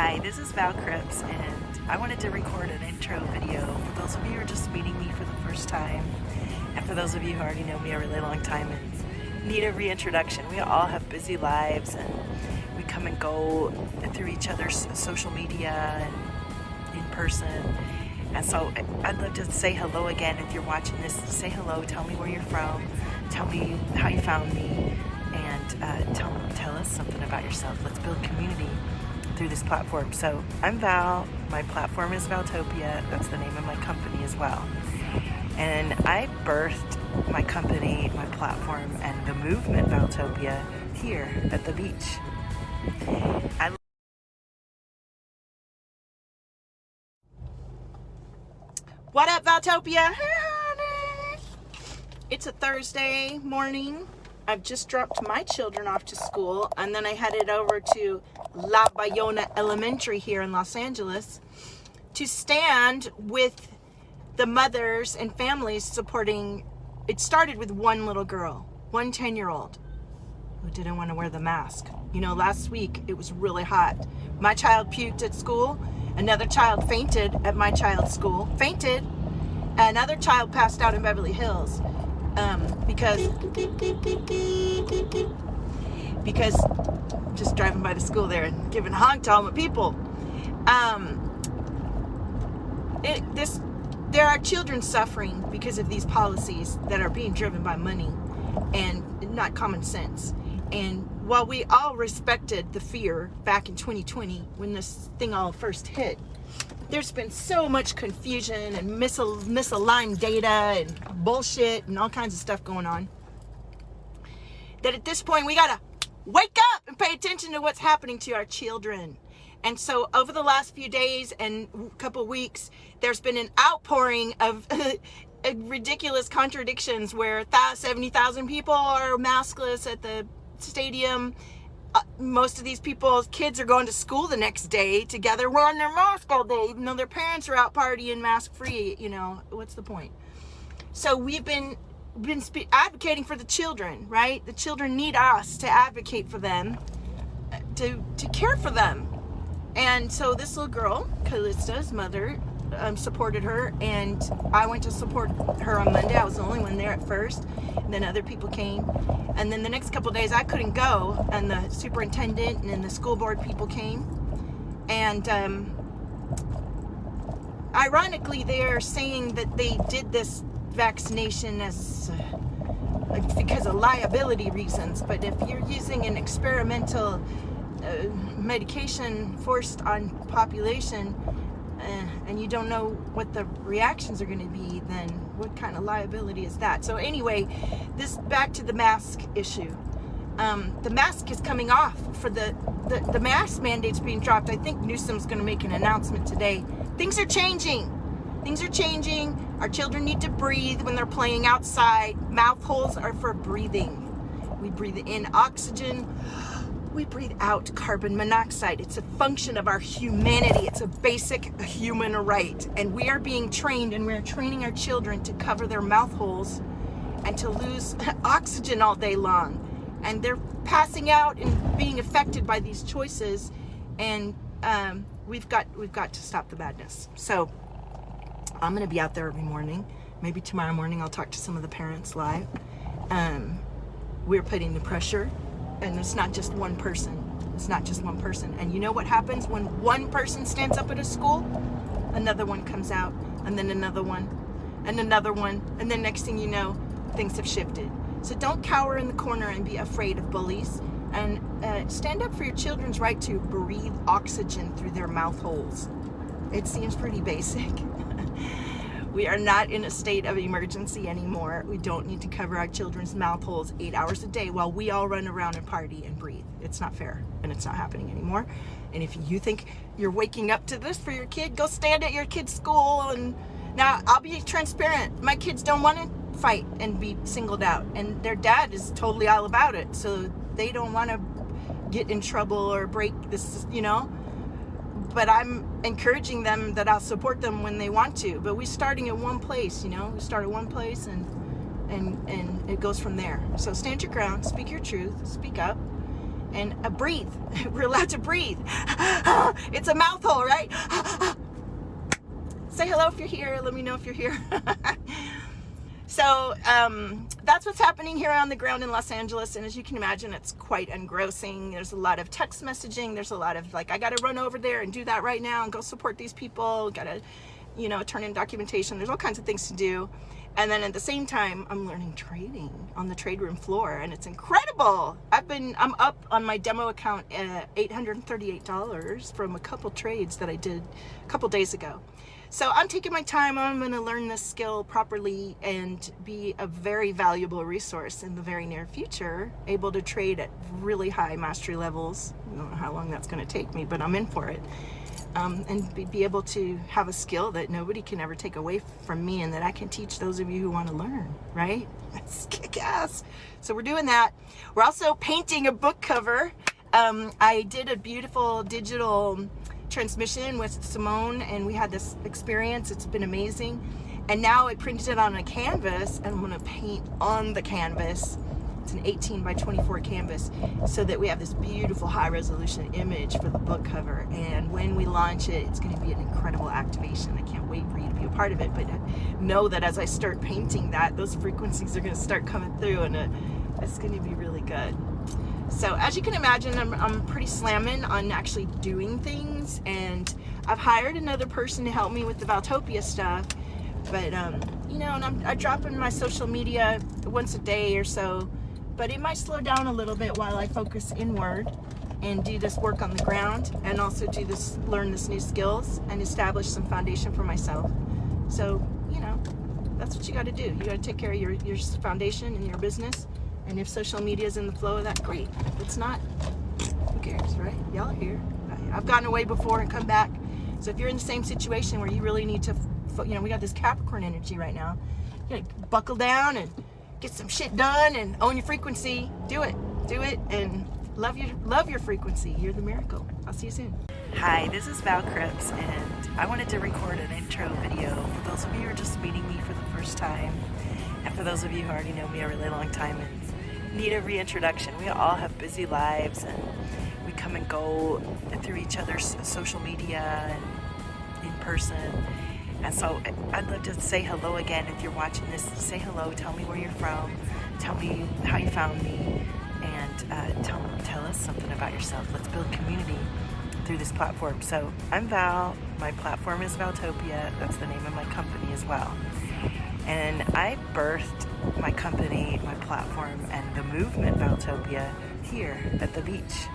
Hi, this is Val Cripps, and I wanted to record an intro video for those of you who are just meeting me for the first time, and for those of you who already know me a really long time and need a reintroduction. We all have busy lives, and we come and go through each other's social media and in person. And so I'd love to say hello again. If you're watching this, say hello, tell me where you're from, tell me how you found me, and tell us something about yourself. Let's build community through this platform. So I'm Val, my platform is Valtopia, that's the name of my company as well. And I birthed my company, my platform, and the movement Valtopia here at the beach. What up, Valtopia? It's a Thursday morning. I've just dropped my children off to school, and then I headed over to La Bayona Elementary here in Los Angeles to stand with the mothers and families supporting. It started with one little girl, one 10-year-old who didn't want to wear the mask. You know, last week it was really hot. My child puked at school. Another child fainted at my child's school. Fainted. Another child passed out in Beverly Hills because just driving by the school there and giving honk to all my people. There are children suffering because of these policies that are being driven by money and not common sense. And while we all respected the fear back in 2020 when this thing all first hit, there's been so much confusion and misaligned data and bullshit and all kinds of stuff going on that at this point we gotta wake up and pay attention to what's happening to our children. And so over the last few days and a couple weeks, there's been an outpouring of ridiculous contradictions where 70,000 people are maskless at the stadium. Most of these people's kids are going to school the next day together wearing their mask all day, even though their parents are out partying mask free. You know, what's the point? So we've been advocating for the children, right? The children need us to advocate for them, to care for them. And so this little girl, Callista's mother, supported her, and I went to support her on Monday. I was the only one there at first, and then other people came. And then the next couple of days I couldn't go, and the superintendent and the school board people came. And ironically, they are saying that they did this vaccination as because of liability reasons. But if you're using an experimental medication forced on population, and you don't know what the reactions are going to be, then what kind of liability is that? So anyway, this back to the mask issue. The mask is coming off for the mask mandate's being dropped. I think Newsom's going to make an announcement today. Things are changing. Things are changing. Our children need to breathe when they're playing outside. Mouth holes are for breathing. We breathe in oxygen. We breathe out carbon monoxide. It's a function of our humanity. It's a basic human right. And we are being trained, and we're training our children to cover their mouth holes and to lose oxygen all day long. And they're passing out and being affected by these choices. And we've got to stop the madness. So I'm going to be out there every morning. Maybe tomorrow morning I'll talk to some of the parents live. We're putting the pressure. And it's not just one person. It's not just one person. And you know what happens when one person stands up at a school? Another one comes out, and then another one, and another one, and then next thing you know, things have shifted. So don't cower in the corner and be afraid of bullies. And stand up for your children's right to breathe oxygen through their mouth holes. It seems pretty basic. We are not in a state of emergency anymore. We don't need to cover our children's mouth holes 8 hours a day while we all run around and party and breathe. It's not fair, and it's not happening anymore. And if you think you're waking up to this for your kid, go stand at your kid's school. And now I'll be transparent. My kids don't want to fight and be singled out, and their dad is totally all about it. So they don't want to get in trouble or break this, you know. But I'm encouraging them that I'll support them when they want to. But we're starting at one place, you know. We start at one place, and it goes from there. So stand your ground, speak your truth, speak up, and breathe. We're allowed to breathe. It's a mouth hole, right? Say hello if you're here. Let me know if you're here. So that's what's happening here on the ground in Los Angeles. And as you can imagine, it's quite engrossing. There's a lot of text messaging. There's a lot of like, I got to run over there and do that right now and go support these people. Got to, you know, turn in documentation. There's all kinds of things to do. And then at the same time, I'm learning trading on the trade room floor, and it's incredible. I'm up on my demo account at $838 from a couple trades that I did a couple days ago. So I'm taking my time. I'm going to learn this skill properly and be a very valuable resource in the very near future, able to trade at really high mastery levels. I don't know how long that's going to take me, but I'm in for it. And be able to have a skill that nobody can ever take away from me, and that I can teach those of you who want to learn, right? That's kick-ass. So we're doing that. We're also painting a book cover. I did a beautiful digital transmission with Simone, and we had this experience. It's been amazing. And now I printed it on a canvas, and I'm going to paint on the canvas. It's an 18 by 24 canvas, so that we have this beautiful high resolution image for the book cover. And when we launch it, it's going to be an incredible activation. I can't wait for you to be a part of it, but know that as I start painting that, those frequencies are going to start coming through, and it's going to be really good. So as you can imagine, I'm pretty slamming on actually doing things, and I've hired another person to help me with the Valtopia stuff. But you know, and I'm dropping my social media once a day or so. But it might slow down a little bit while I focus inward and do this work on the ground, and also learn this new skills and establish some foundation for myself. So, you know, that's what you got to do. You got to take care of your foundation and your business. And if social media is in the flow of that, great. If it's not, who cares, right? Y'all are here. I've gotten away before and come back. So if you're in the same situation where you really need to, you know, we got this Capricorn energy right now. You got to buckle down and get some shit done and own your frequency. Do it, and love your frequency. You're the miracle. I'll see you soon. Hi, this is Val Cripps, and I wanted to record an intro video for those of you who are just meeting me for the first time, and for those of you who already know me a really long time and need a reintroduction. We all have busy lives, and we come and go through each other's social media and in person. And so I'd love to say hello again. If you're watching this, say hello, tell me where you're from, tell me how you found me, and tell us something about yourself. Let's build community through this platform. So I'm Val, my platform is Valtopia, that's the name of my company as well. And I birthed my company, my platform, and the movement Valtopia here at the beach.